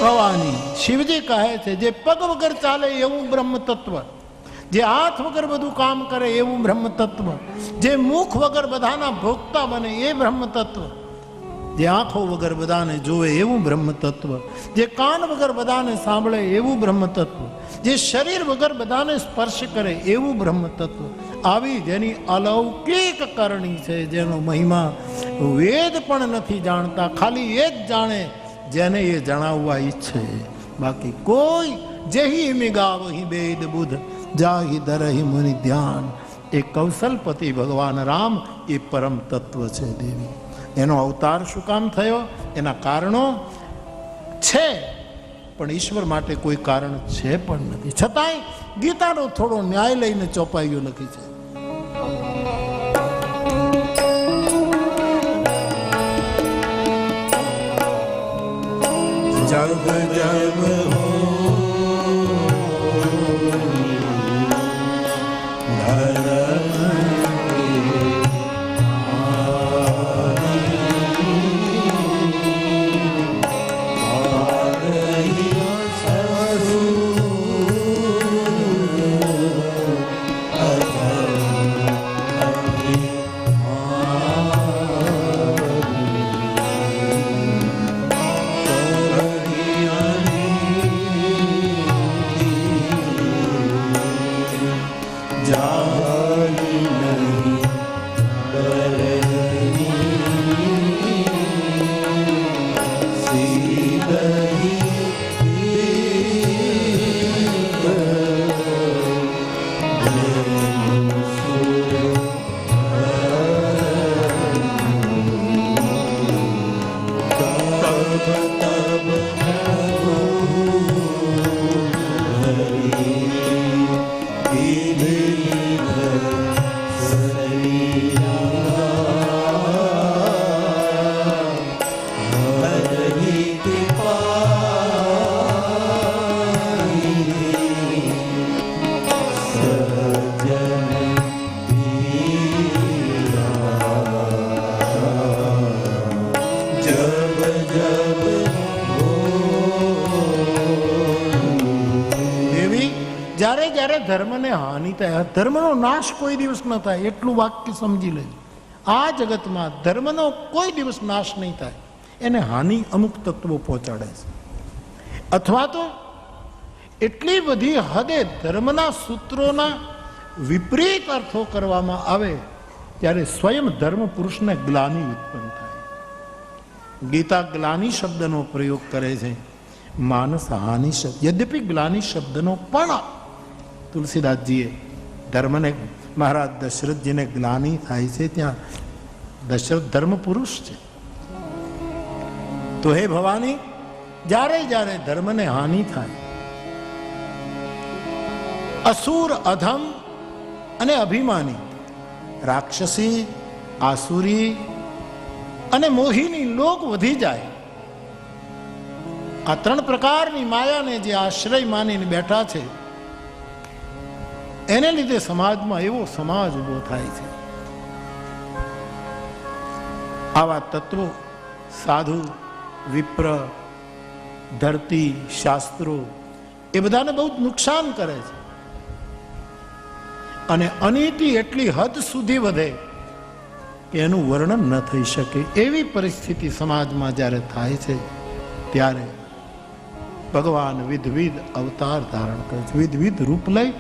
ભવાની, શિવજી કહે છે જે પગ વગર ચાલે એવું બ્રહ્મ તત્વ, જે હાથ વગર બધું કામ કરે એવું બ્રહ્મ તત્વ, જે મુખ વગર બધાના ભોગતા બને એ બ્રહ્મ તત્વ, જે આંખો વગર બધાને જોવે એવું બ્રહ્મ તત્વ, જે કાન વગર બધાને સાંભળે એવું બ્રહ્મ તત્વ, જે શરીર વગર બધાને સ્પર્શ કરે એવું બ્રહ્મ તત્વ, આવી જેની અલૌકિક કરણી છે, જેનો મહિમા વેદ પણ નથી જાણતા, ખાલી એ જ જાણે જેને એ જણાવવા ઈચ્છે. બાકી કોઈ જેહી મિગાવહી વેદ બુધ જાહી ધરહી મુનિ ધ્યાન. એ કૌશલપતિ ભગવાન રામ એ પરમ તત્વ છે દેવી. એનો અવતાર શું કામ થયો? એના કારણો છે, પણ ઈશ્વર માટે કોઈ કારણ છે પણ નથી. છતાંય ગીતાનો થોડો ન્યાય લઈને ચોપાઈઓ લખી છે. જગ જગ હો ધર્મને હાનિ થાય, ધર્મનો નાશ કોઈ દિવસ ન થાય એટલું વાક્ય સમજી લેજો. આ જગતમાં ધર્મનો કોઈ દિવસ નાશ નહીં થાય, એને હાનિ અમુક તત્વો પહોંચાડે છે. અથવા તો એટલી બધી હદે ધર્મના સૂત્રોના વિપરીત અર્થો કરવામાં આવે ત્યારે સ્વયં ધર્મ પુરુષને ગ્લાનિ ઉત્પન્ન થાય. ગીતા ગ્લાનિ શબ્દનો પ્રયોગ કરે છે, માનસ હાનિ શબ્દ. યદ્યપિ ગ્લાનિ શબ્દનો પણ તુલસીદાસજીએ ધર્મને, મહારાજ દશરથજીને ગ્લાનિ થાય છે ત્યાં દશરથ ધર્મ પુરુષ છે. તો હે ભવાની, જ્યારે જ્યારે ધર્મને હાનિ થાય, અસુર, અધમ અને અભિમાની, રાક્ષસી, આસુરી અને મોહિની લોક વધી જાય, આ ત્રણ પ્રકારની માયાને જે આશ્રય માનીને બેઠા છે, એને લીધે સમાજમાં એવો સમાજ ઉભો થાય છે. આવા તત્વો સાધુ, વિપ્ર, ધરતી, શાસ્ત્રો એ બધાને બહુ નુકસાન કરે છે. અને અનીતિ એટલી હદ સુધી વધે કે એનું વર્ણન ન થઈ શકે. એવી પરિસ્થિતિ સમાજમાં જ્યારે થાય છે ત્યારે ભગવાન વિધવિધ અવતાર ધારણ કરે છે, વિધવિધ રૂપ લઈ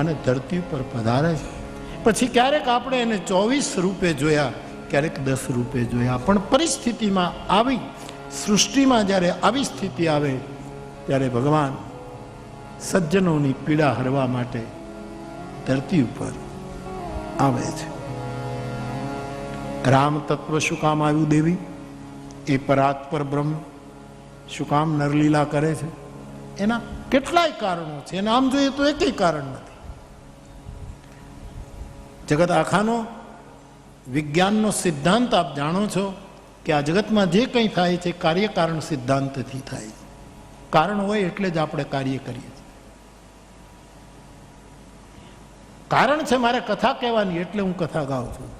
અને ધરતી ઉપર પધારે છે. પછી ક્યારેક આપણે એને 24 રૂપે જોયા, ક્યારેક 10 રૂપે જોયા, પણ પરિસ્થિતિમાં આવી, સૃષ્ટિમાં જ્યારે આવી સ્થિતિ આવે ત્યારે ભગવાન સજ્જનોની પીડા હરવા માટે ધરતી ઉપર આવે છે. રામ તત્વ શું કામ આવ્યું દેવી? એ પરાત્પર બ્રહ્મ શું કામ નરલીલા કરે છે? એના કેટલાય કારણો છે. એને આમ જોઈએ તો એકેય કારણ નથી. જગત આખાનો વિજ્ઞાનનો સિદ્ધાંત આપ જાણો છો કે આ જગતમાં જે કંઈ થાય છે કાર્યકારણ સિદ્ધાંતથી થાય છે. કારણ હોય એટલે જ આપણે કાર્ય કરીએ છીએ. કારણ છે મારે કથા કહેવાની એટલે હું કથા ગાઉં છું.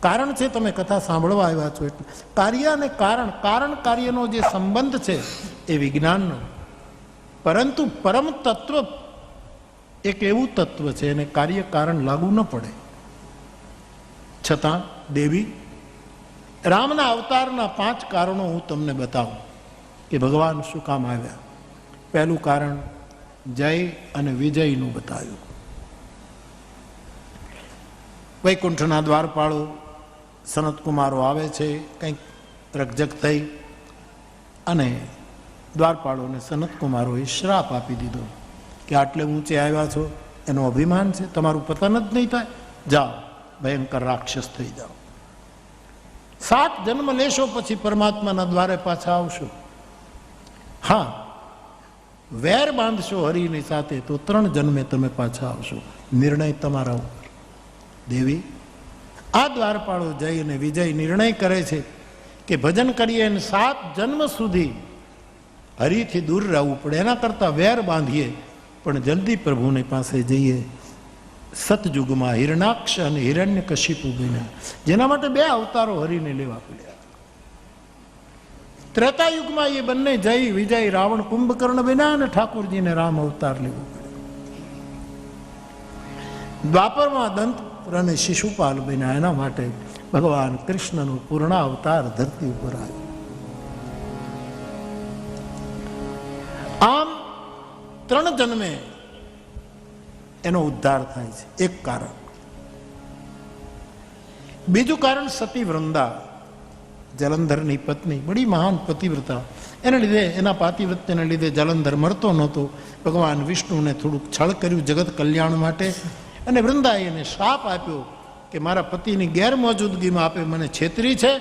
કારણ છે તમે કથા સાંભળવા આવ્યા છો એટલે. કાર્ય અને કારણ, કારણ કાર્યનો જે સંબંધ છે એ વિજ્ઞાનનો, પરંતુ પરમ તત્વ એક એવું તત્વ છે એને કાર્ય કારણ લાગુ ન પડે. છતાં દેવી, રામના અવતારના 5 કારણો હું તમને બતાવું કે ભગવાન શું કામ આવ્યા. પહેલું કારણ જય અને વિજયનું બતાવ્યું. વૈકુંઠના દ્વારપાળો સનતકુમારો આવે છે, કંઈક રકઝક થઈ અને દ્વારપાળોને સનતકુમારોએ શ્રાપ આપી દીધો કે આટલે ઊંચે આવ્યા છો, એનો અભિમાન છે, તમારું પતન જ નહીં થાય, જાઓ ભયંકર રાક્ષસ થઈ જાઓ. 7 જન્મ લેશો પછી પરમાત્માના દ્વારે પાછા આવશો. હા, વેર બાંધશો હરિની સાથે તો 3 જન્મે તમે પાછા આવશો. નિર્ણય તમારા ઉપર. દેવી, આ દ્વારપાળો જય અને વિજય નિર્ણય કરે છે કે ભજન કરીએ અને 7 જન્મ સુધી હરિથી દૂર રહેવું પડે, એના કરતાં વેર બાંધીએ પણ જલ્દી પ્રભુની પાસે જઈએ. સતયુગમાં હિરણાક્ષ અને હિરણ્યકશિપુ બન્યા, જેના માટે 2 અવતારો હરિને લેવા પડ્યા. ત્રેતાયુગમાં એ બંને જય વિજય રાવણ કુંભકર્ણ બન્યા અને ઠાકોરજીને રામ અવતાર લેવો પડ્યો. દ્વાપરમાં દંત અને શિશુપાલ બન્યા, એના માટે ભગવાન કૃષ્ણનું પૂર્ણ અવતાર ધરતી ઉપર આવ્યું. આમ 3 જન્મે એનો ઉદ્ધાર થાય છે. એક કારણ. બીજું કારણ સતી વૃંદા, જલંધરની પત્ની, બડી મહાન પતિવ્રતા. એને લીધે, એના પાતિવ્રત્યને લીધે જલંધર મરતો નહોતો. ભગવાન વિષ્ણુને થોડુંક છળ કર્યું જગત કલ્યાણ માટે, અને વૃંદાએ એને શાપ આપ્યો કે મારા પતિની ગેરમોજૂદગીમાં આપે મને છેતરી છે,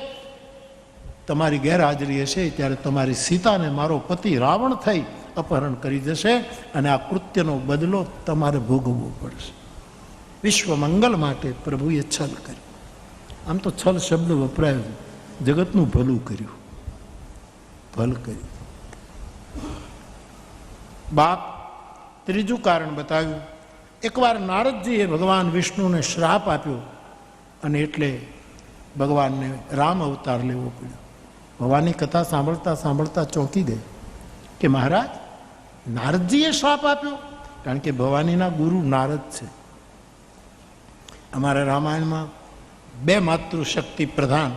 તમારી ગેરહાજરી હશે ત્યારે તમારી સીતાને મારો પતિ રાવણ થઈ અપહરણ કરી જશે અને આ કૃત્યનો બદલો તમારે ભોગવવો પડશે. વિશ્વ મંગલ માટે પ્રભુએ છલ કર્યું. આમ તો છલ શબ્દ વપરાયો છે, જગતનું ભલું કર્યું, ભલ કર્યું. બાપ ત્રીજું કારણ બતાવ્યું. એકવાર નારદજીએ ભગવાન વિષ્ણુને શ્રાપ આપ્યો અને એટલે ભગવાનને રામ અવતાર લેવો પડ્યો. ભગવાનની કથા સાંભળતા સાંભળતા ચોંકી ગઈ કે મહારાજ, નારદજીએ શ્રાપ આપ્યો? કારણ કે ભવાનીના ગુરુ નારદ છે. અમારા રામાયણમાં 2 માતૃશક્તિ પ્રધાન,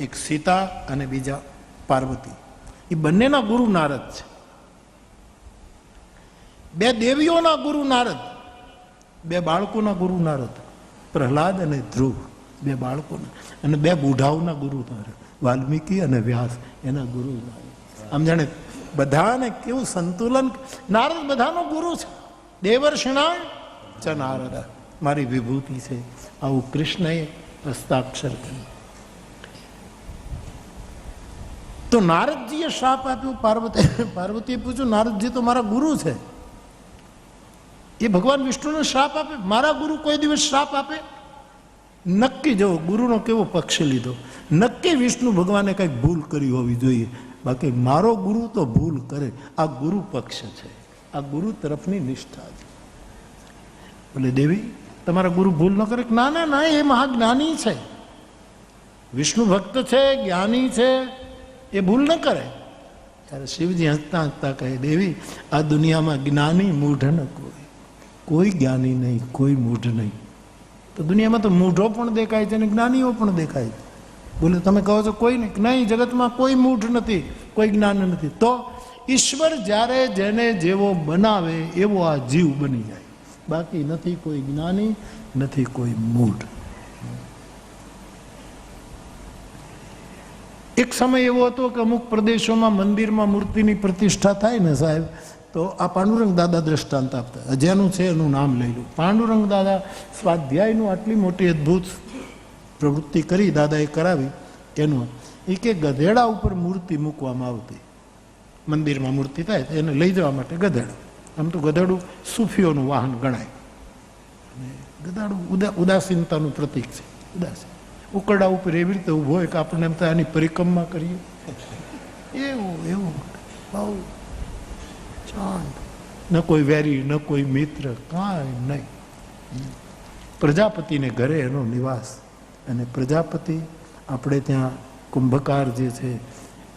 એક સીતા અને બીજા પાર્વતી, એ બંનેના ગુરુ નારદ છે. 2 દેવીઓના ગુરુ નારદ, 2 બાળકોના ગુરુ નારદ, પ્રહલાદ અને ધ્રુવ, 2 બાળકોના, અને 2 બુઢાઓના ગુરુ નારદ, વાલ્મીકી અને વ્યાસ, એના ગુરુ નારદ. આમ જાણે બધાને કેવું સંતુલન. નારદ બધાનો ગુરુ છે. દેવર્ષિણા ચ નારદ, મારી વિભૂતિ છે. આવું કૃષ્ણએ હસ્તાક્ષર કર્યું. તો નારદજીએ શ્રાપ આપ્યો પાર્વતીએ પૂછ્યું, નારદજી તો મારા ગુરુ છે, એ ભગવાન વિષ્ણુને શ્રાપ આપે? મારા ગુરુ કોઈ દિવસ શ્રાપ આપે? નક્કી જો ગુરુનો કેવો પક્ષ લીધો. નક્કી વિષ્ણુ ભગવાને કંઈક ભૂલ કરી હોવી જોઈએ, બાકી મારો ગુરુ તો ભૂલ કરે. આ ગુરુ પક્ષ છે, આ ગુરુ તરફની નિષ્ઠા છે. બોલે દેવી, તમારા ગુરુ ભૂલ ન કરે? ના ના ના, એ મહાજ્ઞાની છે, વિષ્ણુ ભક્ત છે, જ્ઞાની છે, એ ભૂલ ન કરે. ત્યારે શિવજી હસતા હસતા કહે, દેવી, આ દુનિયામાં જ્ઞાની મૂઢ ન કોઈ જ્ઞાની નહીં, કોઈ મૂઢ નહીં. તો દુનિયામાં તો મૂઢો પણ દેખાય છે અને જ્ઞાનીઓ પણ દેખાય છે. બોલે તમે કહો છો કોઈ નહીં, જગતમાં કોઈ મૂઢ નથી, કોઈ જ્ઞાન નથી. તો ઈશ્વર જ્યારે જેને જેવો બનાવે એવો આ જીવ બની જાય, બાકી નથી કોઈ જ્ઞાની, નથી કોઈ મૂઢ. એક સમય એવો હતો કે અમુક પ્રદેશોમાં મંદિરમાં મૂર્તિની પ્રતિષ્ઠા થાય ને સાહેબ, તો આ પાંડુરંગ દાદા દ્રષ્ટાંત આપતા, જેનું છે એનું નામ લઈ લો. પાંડુરંગ દાદા સ્વાધ્યાયનું આટલી મોટી અદ્ભુત પ્રવૃત્તિ કરી, દાદાએ કરાવી. એનું એ કે ગધેડા ઉપર મૂર્તિ મૂકવામાં આવતી. મંદિરમાં મૂર્તિ થાય એને લઈ જવા માટે ગધેડું. આમ તો ગધેડું સૂફીઓનું વાહન ગણાય, અને ગધાડું ઉદાસીનતાનું પ્રતીક છે. ઉદાસીન ઉકરડા ઉપર એવી રીતે ઊભો હોય કે આપણને એમ થાય આની પરિક્રમા કરીએ, એવું એવું બહુ શાંત, ન કોઈ વેરી, ન કોઈ મિત્ર, કાંઈ નહીં. પ્રજાપતિને ઘરે એનો નિવાસ. અને પ્રજાપતિ આપણે ત્યાં કુંભકાર જે છે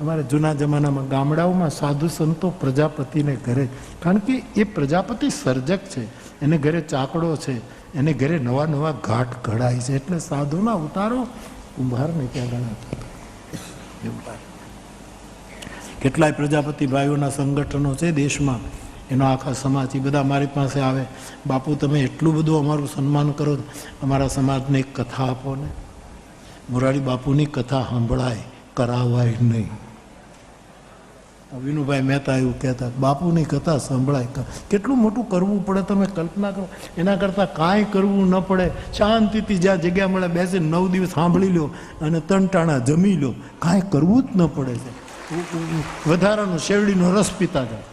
અમારે જૂના જમાનામાં ગામડાઓમાં સાધુ સંતો પ્રજાપતિને ઘરે, કારણ કે એ પ્રજાપતિ સર્જક છે, એને ઘરે ચાકડો છે, એને ઘરે નવા નવા ઘાટ ઘડાય છે, એટલે સાધુના ઉતારો કુંભારને ત્યાં ગણાતા. કેટલાય પ્રજાપતિ ભાઈઓના સંગઠનો છે દેશમાં, એનો આખા સમાજ, એ બધા મારી પાસે આવે, બાપુ તમે એટલું બધું અમારું સન્માન કરો, અમારા સમાજને એક કથા આપો ને. મોરારી બાપુની કથા સાંભળાય, કરાવાય નહીં. વિનુભાઈ મહેતા એવું કહેતા, બાપુની કથા સંભળાય. કેટલું મોટું કરવું પડે તમે કલ્પના કરો. એના કરતાં કાંઈ કરવું ન પડે, શાંતિથી જ્યાં જગ્યા મળે બેસીને 9 દિવસ સાંભળી લો અને તણટાણા જમી લો, કાંઈ કરવું જ ન પડે છે. વધારાનો શેરડીનો રસ પીતા જાય,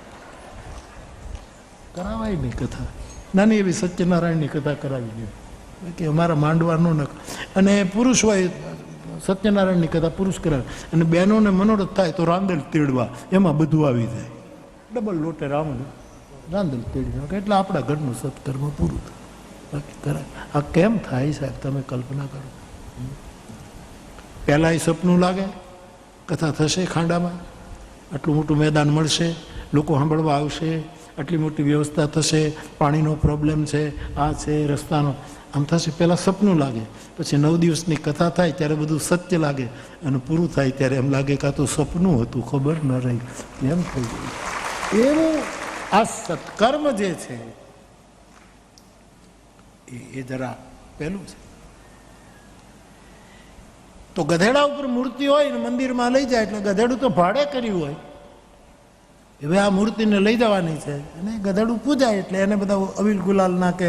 કરાવાય નહીં કથા. નાની એવી સત્યનારાયણની કથા કરાવી દે કે અમારા માંડવાનો ન. અને પુરુષ હોય સત્યનારાયણની કથા પુરુષ કરાવે, અને બહેનોને મનોરથ થાય તો રાંદલ તેડવા, એમાં બધું આવી જાય. ડબલ લોટે રાંદલ તેડી નાખે એટલે આપણા ઘરનું સત્કર્મ પૂરું થાય. બાકી કરાય. આ કેમ થાય સાહેબ, તમે કલ્પના કરો. પહેલાં એ સપનું લાગે કથા થશે ખાંડામાં, આટલું મોટું મેદાન મળશે, લોકો સાંભળવા આવશે, આટલી મોટી વ્યવસ્થા થશે, પાણીનો પ્રોબ્લેમ છે, આ છે, રસ્તાનો આમ થશે. પહેલાં સપનું લાગે, પછી 9 દિવસની કથા થાય ત્યારે બધું સત્ય લાગે, અને પૂરું થાય ત્યારે એમ લાગે કે આ તો સપનું હતું, ખબર ન રહી, એમ થઈ ગયું. એવું આ સત્કર્મ જે છે એ જરા પહેલું છે. તો ગધેડા ઉપર મૂર્તિ હોય ને મંદિરમાં લઈ જાય એટલે ગધેડું તો ભાડે કર્યું હોય, હવે આ મૂર્તિને લઈ જવાની છે, અને ગધેડું પૂજાય એટલે એને બધા અવિલ ગુલાલ નાખે,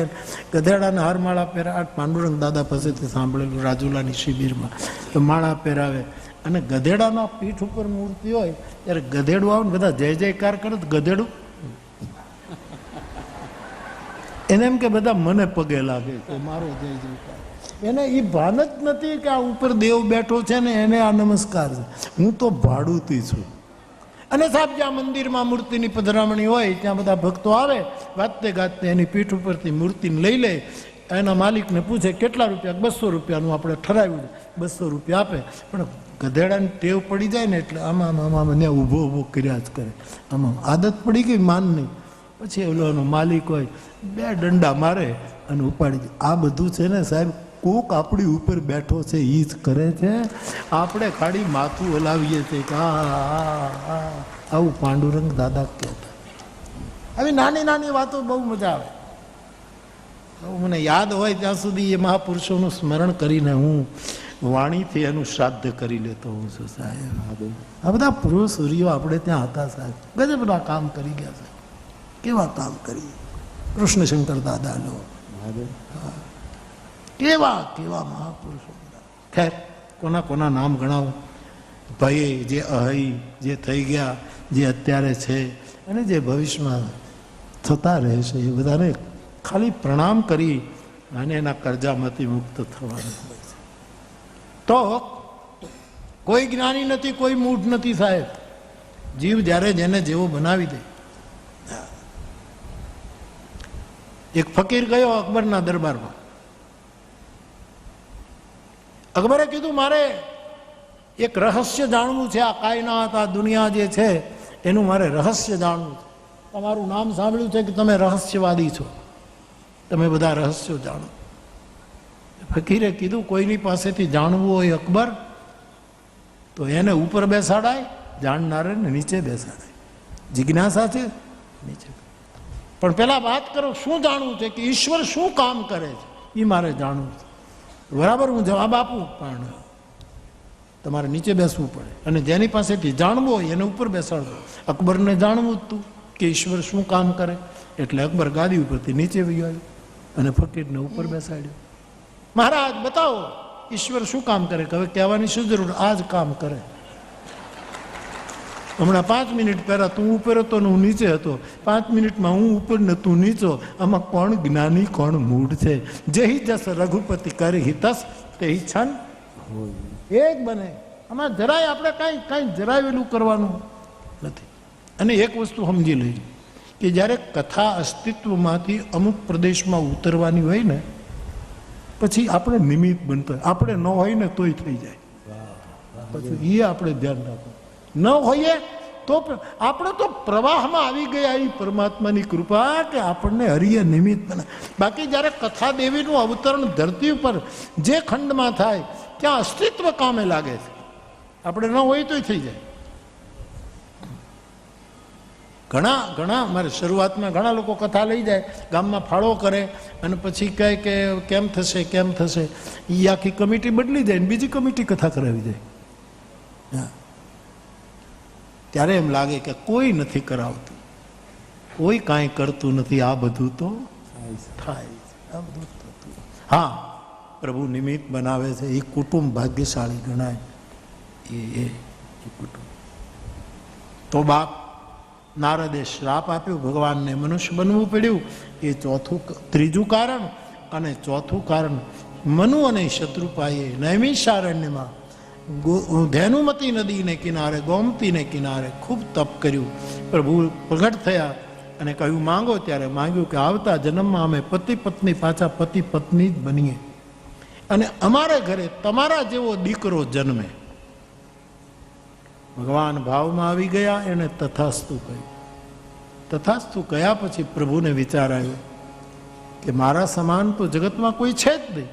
ગધેડાને હારમાળા પહેરાવે. પાંડુરંગ દાદા પાસેથી સાંભળેલું રાજુલાની શિબિરમાં, તો માળા પહેરાવે. અને ગધેડાના પીઠ ઉપર મૂર્તિ હોય ત્યારે ગધેડું આવે ને બધા જય જયકાર કરે, તો ગધેડું એને એમ કે બધા મને પગે લાગે કે મારો જય જયકાર. એને એ ભાન જ નથી કે આ ઉપર દેવ બેઠો છે ને એને આ નમસ્કાર છે, હું તો ભાડુતી છું. અને સાહેબ જ્યાં મંદિરમાં મૂર્તિની પધરામણી હોય ત્યાં બધા ભક્તો આવે, વાતે ગાતે એની પીઠ ઉપરથી મૂર્તિને લઈ લે, એના માલિકને પૂછે કેટલા રૂપિયા, 200 રૂપિયાનું આપણે ઠરાવ્યું, 200 રૂપિયા આપે. પણ ગધેડાની ટેવ પડી જાય ને એટલે આમાં આમાં મને ઊભો ઊભો કર્યા જ કરે, આમાં આદત પડી ગઈ માન નહીં. પછી એનો માલિક હોય 2 દંડા મારે અને ઉપાડી દે. આ બધું છે ને સાહેબ, કોક આપણી ઉપર બેઠો છે એ જ કરે છે, આપણે ખાલી માથું હલાવીએ છીએ કે આવું પાંડુરંગ દાદા કહેતા. આવી નાની નાની વાતો બહુ મજા આવે. મને યાદ હોય ત્યાં સુધી એ મહાપુરુષોનું સ્મરણ કરીને હું વાણીથી એનું શ્રાદ્ધ કરી લેતો હું છું સાહેબ. આ બધા પુરુષ સૂર્યો આપણે ત્યાં હતા સાહેબ, ગજબ બધા કામ કરી ગયા છે. કેવા કામ કરી કૃષ્ણશંકર દાદા લો, કેવા કેવા મહાપુરુષો. ખેર કોના કોના નામ ગણાવો. ભય જે અહય જે થઈ ગયા, જે અત્યારે છે અને જે ભવિષ્યમાં થતા રહેશે, એ બધાને ખાલી પ્રણામ કરી અને એના કરજામાંથી મુક્ત થવાનું હોય છે. તો કોઈ જ્ઞાની નથી, કોઈ મૂઢ નથી સાહેબ. જીવ જ્યારે જેને જેવો બનાવી દે. એક ફકીર ગયો અકબરના દરબારમાં. અકબરે કીધું મારે એક રહસ્ય જાણવું છે, આ કાયનાત આ દુનિયા જે છે એનું મારે રહસ્ય જાણવું છે. તમારું નામ સાંભળ્યું છે કે તમે રહસ્યવાદી છો, તમે બધા રહસ્યો જાણો. ફકીરે કીધું કોઈની પાસેથી જાણવું હોય અકબર તો એને ઉપર બેસાડાય, જાણનારને નીચે બેસાડાય. જિજ્ઞાસા છે નીચે. પણ પેલા વાત કરો શું જાણવું છે, કે ઈશ્વર શું કામ કરે છે એ મારે જાણવું છે. બરાબર, હું જવાબ આપું, પણ તમારે નીચે બેસવું પડે. અને જેની પાસેથી જાણવું હોય એને ઉપર બેસાડવો. અકબરને જાણવું જ હતું કે ઈશ્વર શું કામ કરે, એટલે અકબર ગાદી ઉપરથી નીચે વહી આવ્યો અને ફકીરને ઉપર બેસાડ્યો. મહારાજ બતાવો ઈશ્વર શું કામ કરે. હવે કહેવાની શું જરૂર, આ જ કામ કરે. હમણાં 5 મિનિટ પહેલા તું ઉપર હતો ને હું નીચે હતો, 5 મિનિટમાં હું ઉપર ને તું નીચો. આમાં કોણ જ્ઞાની કોણ મૂઢ છે. જેહી જસ રઘુપતિ કરી હિતસ તે છન એક બને. આમાં જરાય આપણે કાંઈ જરાય વેલું કરવાનું નથી. અને એક વસ્તુ સમજી લઈએ કે જ્યારે કથા અસ્તિત્વમાંથી અમુક પ્રદેશમાં ઉતરવાની હોય ને પછી આપણે નિમિત્ત બનતો હોય. આપણે ન હોય ને તોય થઈ જાય. પછી એ આપણે ધ્યાન રાખવું. ન હોઈએ તો આપણે તો પ્રવાહમાં આવી ગયા એ પરમાત્માની કૃપા કે આપણને હરિય નિમિત્ત બને. બાકી જ્યારે કથા દેવીનું અવતરણ ધરતી ઉપર જે ખંડમાં થાય ત્યાં અસ્તિત્વ કામે લાગે છે. આપણે ન હોય તોય થઈ જાય. ઘણા મારે શરૂઆતમાં ઘણા લોકો કથા લઈ જાય, ગામમાં ફાળો કરે અને પછી કહે કે કેમ થશે કેમ થશે. એ આખી કમિટી બદલી જાય ને બીજી કમિટી કથા કરાવી જાય. હા, ત્યારે એમ લાગે કે કોઈ નથી કરાવતું, કોઈ કાંઈ કરતું નથી. આ બધું તો થાય, આ બધું થતું. હા, પ્રભુ નિમિત્ત બનાવે છે. એ કુટુંબ ભાગ્યશાળી ગણાય. એ કુટુંબ તો બાપ નારદે શ્રાપ આપ્યો, ભગવાનને મનુષ્ય બનવું પડ્યું. એ ત્રીજું કારણ. અને ચોથું કારણ મનુ અને શત્રુપાએ નૈમિષારણ્યમાં ધેનુમતી નદીને કિનારે, ગોમતીને કિનારે ખૂબ તપ કર્યું. પ્રભુ પ્રગટ થયા અને કહ્યું માંગો. ત્યારે માંગ્યું કે આવતા જન્મમાં અમે પતિ પત્ની પાછા પતિ પત્ની જ બનીએ અને અમારા ઘરે તમારા જેવો દીકરો જન્મે. ભગવાન ભાવમાં આવી ગયા. એને તથાસ્તુ કહ્યું. તથાસ્તુ કહ્યા પછી પ્રભુને વિચાર આવ્યો કે મારા સમાન તો જગતમાં કોઈ છે જ નહીં,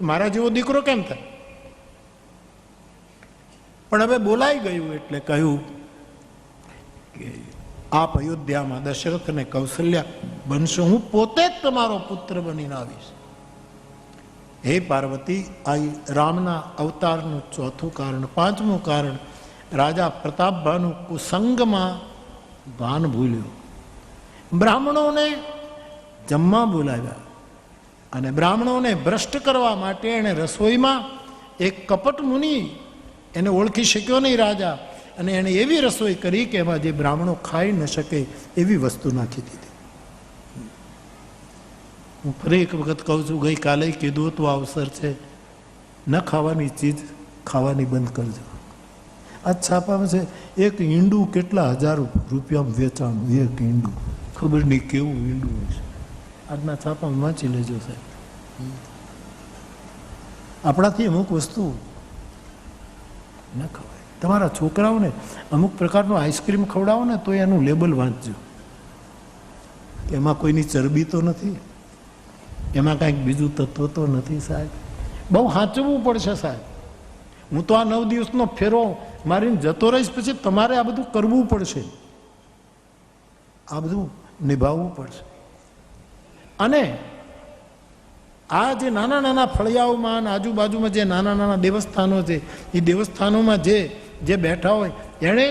મારા જેવો દીકરો કેમ થાય? પણ હવે બોલાઈ ગયું એટલે કહ્યું કે આપ અયોધ્યામાં દશરથ અને કૌશલ્યા બનશો, હું પોતે જ તમારો પુત્ર બનીને આવીશ. હે પાર્વતી, આ રામના અવતારનું ચોથું કારણ. પાંચમું કારણ, રાજા પ્રતાપભાનું કુસંગમાં ભાન ભૂલ્યો. બ્રાહ્મણોને જમવા બોલાવ્યા અને બ્રાહ્મણોને ભ્રષ્ટ કરવા માટે એણે રસોઈમાં એક કપટ મુનિ, એને ઓળખી શક્યો નહીં રાજા, અને એણે એવી રસોઈ કરી કે એમાં જે બ્રાહ્મણો ખાઈ ન શકે એવી વસ્તુ નાખી દીધી. હું ફરી એક વખત કહું છું, ગઈકાલે કીધું તો અવસર છે, ન ખાવાની ચીજ ખાવાની બંધ કરજો. આ છાપામાં છે એક ઈંડું કેટલા હજાર રૂપિયામાં વેચાણું. એક ઈંડું, ખબર નહીં કેવું ઈંડું હોય છે. આજના છાપામાં વાંચી લેજો સાહેબ. આપણાથી અમુક વસ્તુ ન ખવાય. તમારા છોકરાઓને અમુક પ્રકારનું આઈસ્ક્રીમ ખવડાવો ને તો એનું લેબલ વાંચજો કે એમાં કોઈની ચરબી તો નથી, એમાં કાંઈક બીજું તત્વ તો નથી. સાહેબ બહુ સાચવવું પડશે સાહેબ. હું તો આ 9 દિવસનો ફેરો મારીને જતો રહીશ, પછી તમારે આ બધું કરવું પડશે, આ બધું નિભાવવું પડશે. અને આ જે નાના નાના ફળિયાઓમાં અને આજુબાજુમાં જે નાના નાના દેવસ્થાનો છે, એ દેવસ્થાનોમાં જે બેઠા હોય એણે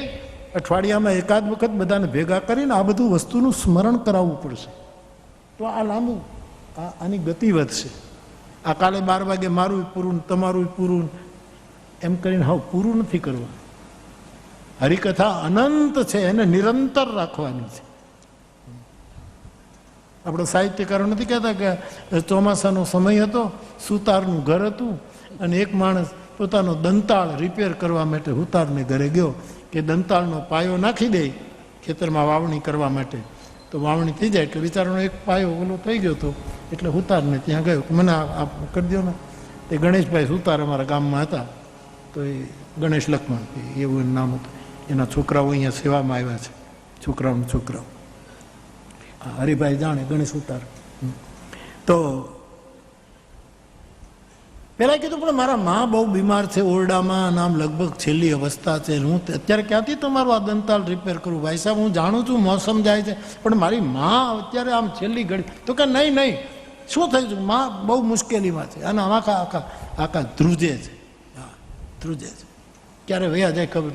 અઠવાડિયામાં એકાદ વખત બધાને ભેગા કરીને આ બધું વસ્તુનું સ્મરણ કરાવવું પડશે. તો આ લાંબુ આની ગતિ વધશે. આ કાલે 12 વાગે મારું પૂરું તમારું પૂરું એમ કરીને હવે પૂરું નથી કરવું. હરિકથા અનંત છે, એને નિરંતર રાખવાની છે. આપણે સાહિત્યકારો નથી કહેતા કે ચોમાસાનો સમય હતો, સુતારનું ઘર હતું અને એક માણસ પોતાનો દંતાળ રિપેર કરવા માટે હુતારને ઘરે ગયો કે દંતાળનો પાયો નાખી દે ખેતરમાં વાવણી કરવા માટે, તો વાવણી થઈ જાય એટલે બિચારાનો એક પાયો ઓલો થઈ ગયો હતો. એટલે હુતારને ત્યાં ગયો કે મને આ કરી દો ને. તે ગણેશભાઈ સુતાર અમારા ગામમાં હતા, તો એ ગણેશ લખમણ એવું એનું નામ હતું. એના છોકરાઓ અહીંયા સેવામાં આવ્યા છે, છોકરાઓ હરિભાઈ જાણે ગણેશ ઉતાર. તો પેલા કીધું પણ મારા માં બહુ બીમાર છે ઓરડામાં, આમ લગભગ છેલ્લી અવસ્થા છે, હું અત્યારે ક્યાંથી તમારું આ દંતાલ રિપેર કરું? ભાઈ સાહેબ હું જાણું છું મોસમ જાય છે, પણ મારી માં અત્યારે આમ છેલ્લી ઘડી. તો કે નહીં શું થયું છે? માં બહુ મુશ્કેલીમાં છે અને આખા ધ્રુજે છે. હા, ધ્રુજે છે, ક્યારે વયા જાય ખબર.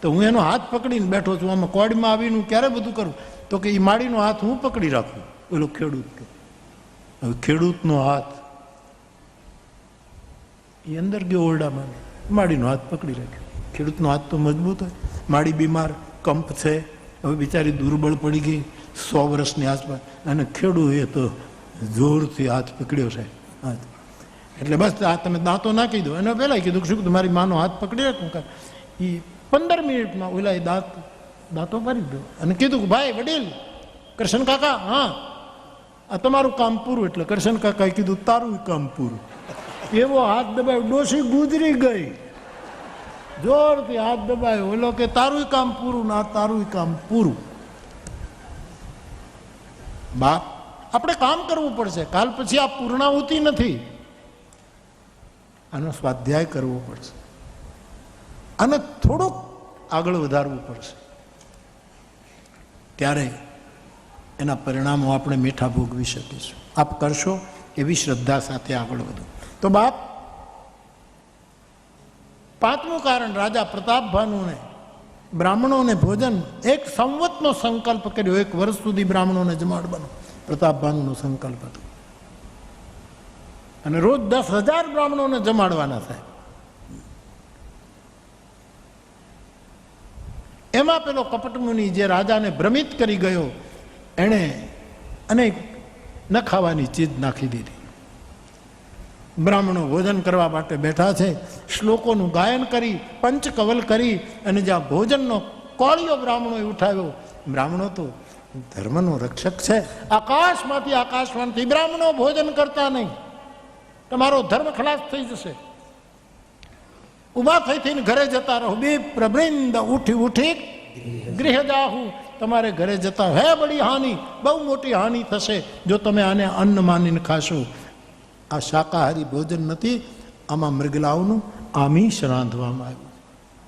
તો હું એનો હાથ પકડીને બેઠો છું, આમાં કોડમાં આવીને હું ક્યારે બધું કરું? તો કે એ માળીનો હાથ હું પકડી રાખું. ઓલો ખેડૂત કે હવે ખેડૂતનો હાથ એ અંદર ગયો ઓરડામાં, માળીનો હાથ પકડી રાખ્યો. ખેડૂતનો હાથ તો મજબૂત હોય. માળી બીમાર, કંપ છે, હવે બિચારી દુર્બળ પડી ગઈ, 100 વર્ષની આસપાસ, અને ખેડૂત એ તો જોરથી હાથ પકડ્યો છે હાથ. એટલે બસ આ તમે દાંતો નાખી દો. એને પહેલાં કીધું કે શું મારી માનો હાથ પકડી રાખું. એ 15 મિનિટમાં ઓલા દાંતો મારી દો અને કીધું કે ભાઈ વડીલ કરશન કાકા, હા આ તમારું કામ પૂરું. એટલે કરશન કાકાએ કીધું તારું કામ પૂરું. એવો હાથ દબાવ્યો, ડોશી ગુજરી ગઈ. જોરથી હાથ દબાયો. ઓલો કે તારું કામ પૂરું, ના તારું કામ પૂરું. બાપ, આપણે કામ કરવું પડશે. કાલ પછી આ પૂર્ણાહુતિ નથી, આનો સ્વાધ્યાય કરવો પડશે અને થોડુંક આગળ વધારવું પડશે. ત્યારે એના પરિણામો આપણે મીઠા ભોગવી શકીશું. આપ કરશો એવી શ્રદ્ધા સાથે આગળ વધો. તો બાપ, પાંચમું કારણ, રાજા પ્રતાપભાનુને બ્રાહ્મણોને ભોજન, એક સંવતનો સંકલ્પ કર્યો. 1 વર્ષ સુધી બ્રાહ્મણોને જમાડવાનો પ્રતાપભાનુનો સંકલ્પ હતો. અને રોજ 10,000 બ્રાહ્મણોને જમાડવાના સાહેબ. એમાં પેલો કપટમુનિ જે રાજાને ભ્રમિત કરી ગયો, એણે અનેક ન ખાવાની ચીજ નાખી દીધી. બ્રાહ્મણો ભોજન કરવા માટે બેઠા છે, શ્લોકોનું ગાયન કરી, પંચકવલ કરી, અને જ્યાં ભોજનનો કોળિયો બ્રાહ્મણોએ ઉઠાવ્યો. બ્રાહ્મણો તો ધર્મનો રક્ષક છે. આકાશમાંથી આકાશવાણથી બ્રાહ્મણો ભોજન કરતા નહીં, તમારો ધર્મ ખલાસ થઈ જશે. ઉભા થઈ થઈને ઘરે જતા રહો. બે પ્રબૃંદ ઉઠી ઉઠી ગૃહ જાહુ, તમારે ઘરે જતા. હે બડી હાનિ, બહુ મોટી હાનિ થશે જો તમે આને અન્ન માનીને ખાશો. આ શાકાહારી ભોજન નથી, આમાં મૃગલાઓનું આમિષ રાંધવામાં આવ્યું.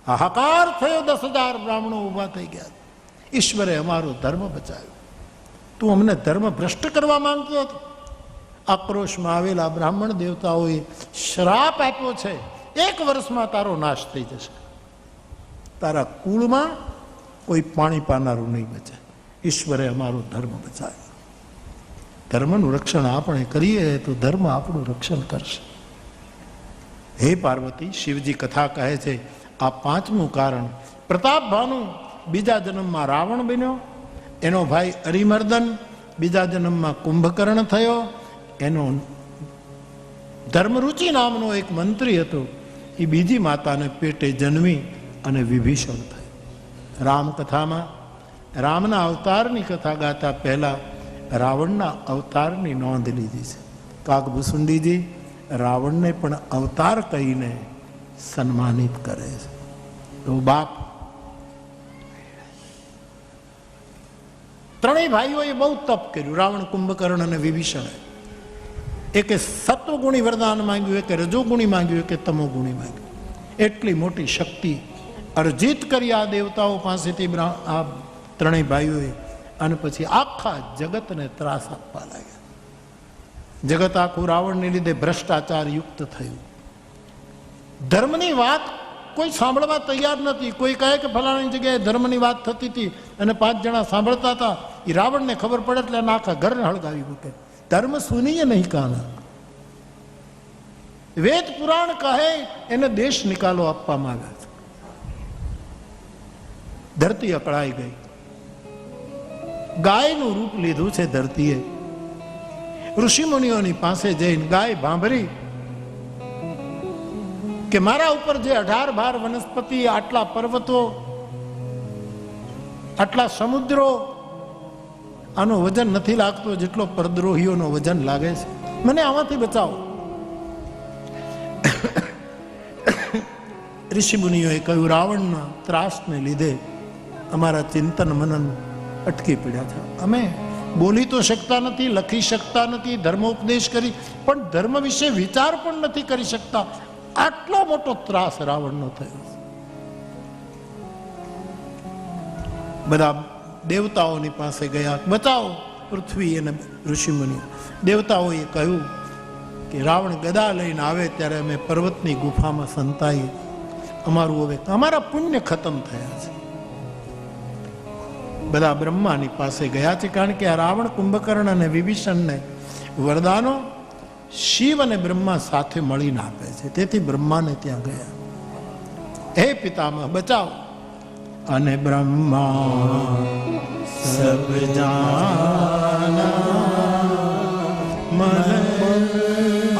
હાહાકાર થયો. 10,000 બ્રાહ્મણો ઊભા થઈ ગયા. ઈશ્વરે અમારો ધર્મ બચાવ્યો. તું અમને ધર્મ ભ્રષ્ટ કરવા માંગતો હતો. આક્રોશમાં આવેલા બ્રાહ્મણ દેવતાઓએ શ્રાપ આપ્યો છે, 1 વર્ષમાં તારો નાશ થઈ જશે. તારા કુળમાં કોઈ પાણી પાનારું નહીં બચે. ઈશ્વરે અમારો ધર્મ બચાવ્યો. ધર્મનું રક્ષણ આપણે કરીએ તો ધર્મ આપણું રક્ષણ કરશે. હે પાર્વતી, શિવજી કથા કહે છે, આ પાંચમું કારણ. પ્રતાપભાનુ બીજા જન્મમાં રાવણ બન્યો, એનો ભાઈ અરિમર્દન બીજા જન્મમાં કુંભકર્ણ થયો. એનો ધર્મરુચિ નામનો એક મંત્રી હતો, એ બીજી માતાને પેટે જન્મી અને વિભીષણ થયો. રામકથામાં રામના અવતારની કથા ગાતા પહેલા રાવણના અવતારની નોંધ લીધી છે. કાગભૂસુંડીજી રાવણને પણ અવતાર કહીને સન્માનિત કરે છે. તો બાપ, ત્રણેય ભાઈઓએ બહુ તપ કર્યું. રાવણ, કુંભકર્ણ અને વિભીષણે. એકે સત્વગુણી વરદાન માંગ્યું, એકે રજોગુણી માંગ્યું, એકે તમોગુણી માંગ્યું. એટલી મોટી શક્તિ અર્જિત કરી આ દેવતાઓ પાસેથી આ ત્રણેય ભાઈઓએ. અને પછી આખા જગતને ત્રાસ આપવા લાગ્યા. જગત આખું રાવણને લીધે ભ્રષ્ટાચાર યુક્ત થયું. ધર્મની વાત કોઈ સાંભળવા તૈયાર નથી. કોઈ કહે કે ફલાણી જગ્યાએ ધર્મની વાત થતી હતી અને 5 જણા સાંભળતા હતા. એ રાવણને ખબર પડે એટલે આખા ઘરને હળગાવી મૂકે. ધર્મ સુનીએ નહીં કાના. વેદ પુરાણ કહે એને દેશ નિકાલો આપવામાં આવ્યા છે. ધરતી અકળાઈ ગઈ. ગાયનું રૂપ લીધું છે ધરતીએ. ઋષિમુનિઓની પાસે જઈને ગાય ભાંભરી કે મારા ઉપર જે 18 વનસ્પતિ, આટલા પર્વતો, આટલા સમુદ્રો, આનો વજન નથી લાગતો જેટલો પરદ્રોહીઓનો વજન લાગે છે. મને આમાંથી બચાવો. ઋષિમુનિઓએ કહ્યું, રાવણના ત્રાસને લીધે અમારા ચિંતન મનન અટકી પડ્યા છે. અમે બોલી તો શકતા નથી, લખી શકતા નથી, ધર્મોપદેશ કરી પણ ધર્મ વિશે વિચાર પણ નથી કરી શકતા. આટલો મોટો ત્રાસ રાવણનો થયો. બધા દેવતાઓની પાસે ગયા, બચાવો પૃથ્વી અને ઋષિમુનિઓ. દેવતાઓએ કહ્યું કે રાવણ ગદા લઈને આવે ત્યારે અમે પર્વતની ગુફામાં સંતાઈએ. અમારું હવે અમારા પુણ્ય ખતમ થયા છે. બધા બ્રહ્માની પાસે ગયા છે, કારણ કે આ રાવણ, કુંભકર્ણ અને વિભીષણને વરદાનો શિવ અને બ્રહ્મા સાથે મળીને આપે છે. તેથી બ્રહ્માને ત્યાં ગયા. હે પિતામહ, બચાવો. અને બ્રહ્મા સબ જાના મન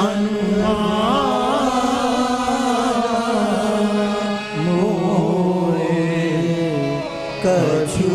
અનુમાન મોરે કછુ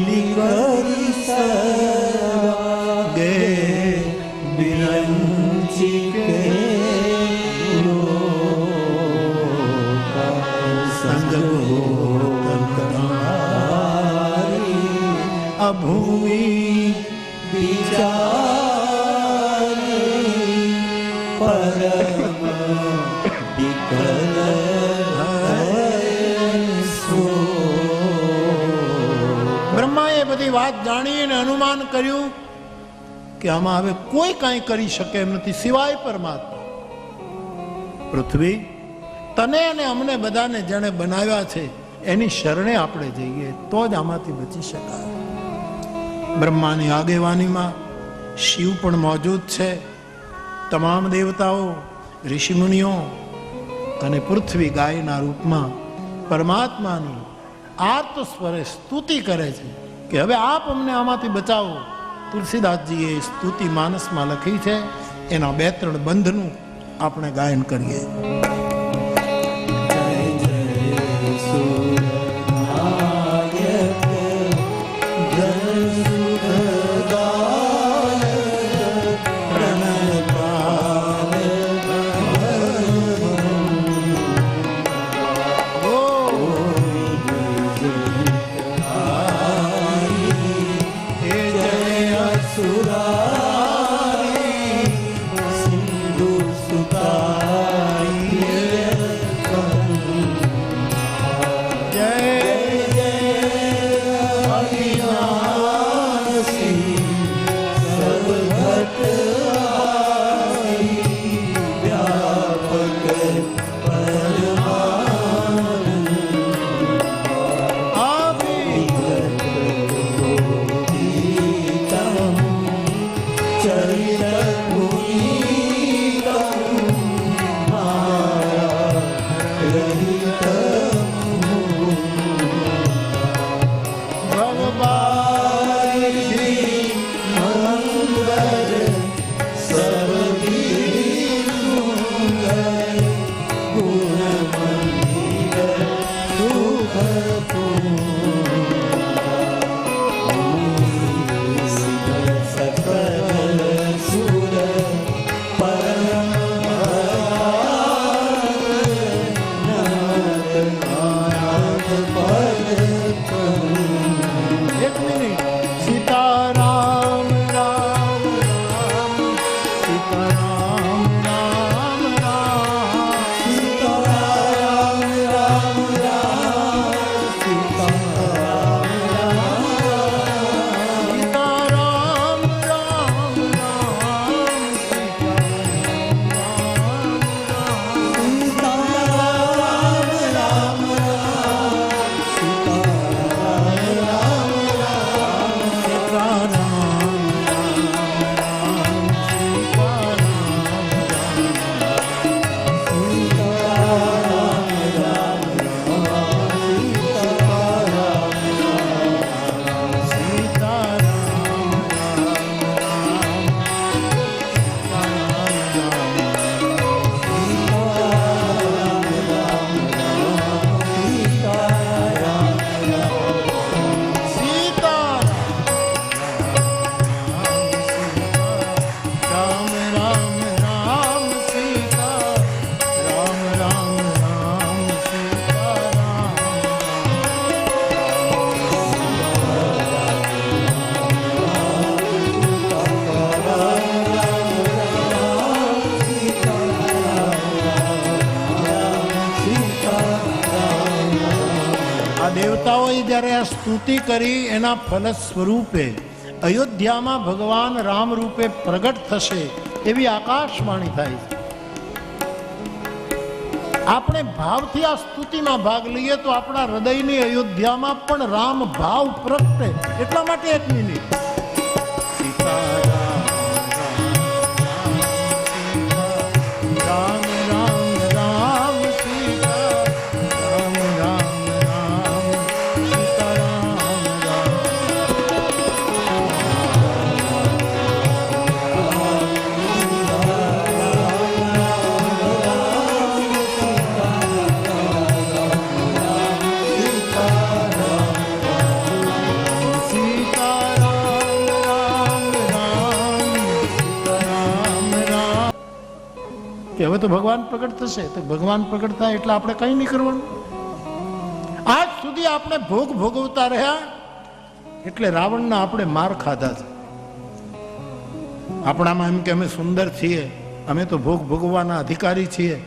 મિલી કરી સગે બિરંચી કે ભૂમિ વિચારી પરમ વિકલ બ્રહ્માએ બધી વાત જાણી અને અનુમાન કર્યું કે આમાં હવે કોઈ કાંઈ કરી શકે એમ નથી સિવાય પરમાત્મા. પૃથ્વી, તને અને અમને બધાને જેણે બનાવ્યા છે એની શરણે આપણે જઈએ તો જ આમાંથી બચી શકાય. બ્રહ્માની આગેવાનીમાં શિવ પણ મોજૂદ છે, તમામ દેવતાઓ, ઋષિમુનિઓ અને પૃથ્વી ગાયના રૂપમાં પરમાત્માની આર્ત સ્વરે સ્તુતિ કરે છે કે હવે આપ અમને આમાંથી બચાવો. તુલસીદાસજીએ સ્તુતિ માનસમાં લખી છે, એના 2-3 બંધનું આપણે ગાયન કરીએ. દેવતાઓએ જ્યારે આ સ્તુતિ કરી એના ફલ સ્વરૂપે અયોધ્યામાં ભગવાન રામ રૂપે પ્રગટ થશે એવી આકાશવાણી થાય છે. આપણે ભાવથી આ સ્તુતિમાં ભાગ લઈએ તો આપણા હૃદયની અયોધ્યામાં પણ રામ ભાવ પ્રગટે. એટલા માટે 1 મિનિટ કે હવે તો ભગવાન પ્રગટ થશે. તો ભગવાન પ્રગટ થાય એટલે આપણે કંઈ નહીં કરવાનું. આજ સુધી આપણે ભોગ ભોગવતા રહ્યા એટલે રાવણના આપણે માર ખાધા છે. આપણામાં એમ કે અમે સુંદર છીએ, અમે તો ભોગ ભોગવવાના અધિકારી છીએ.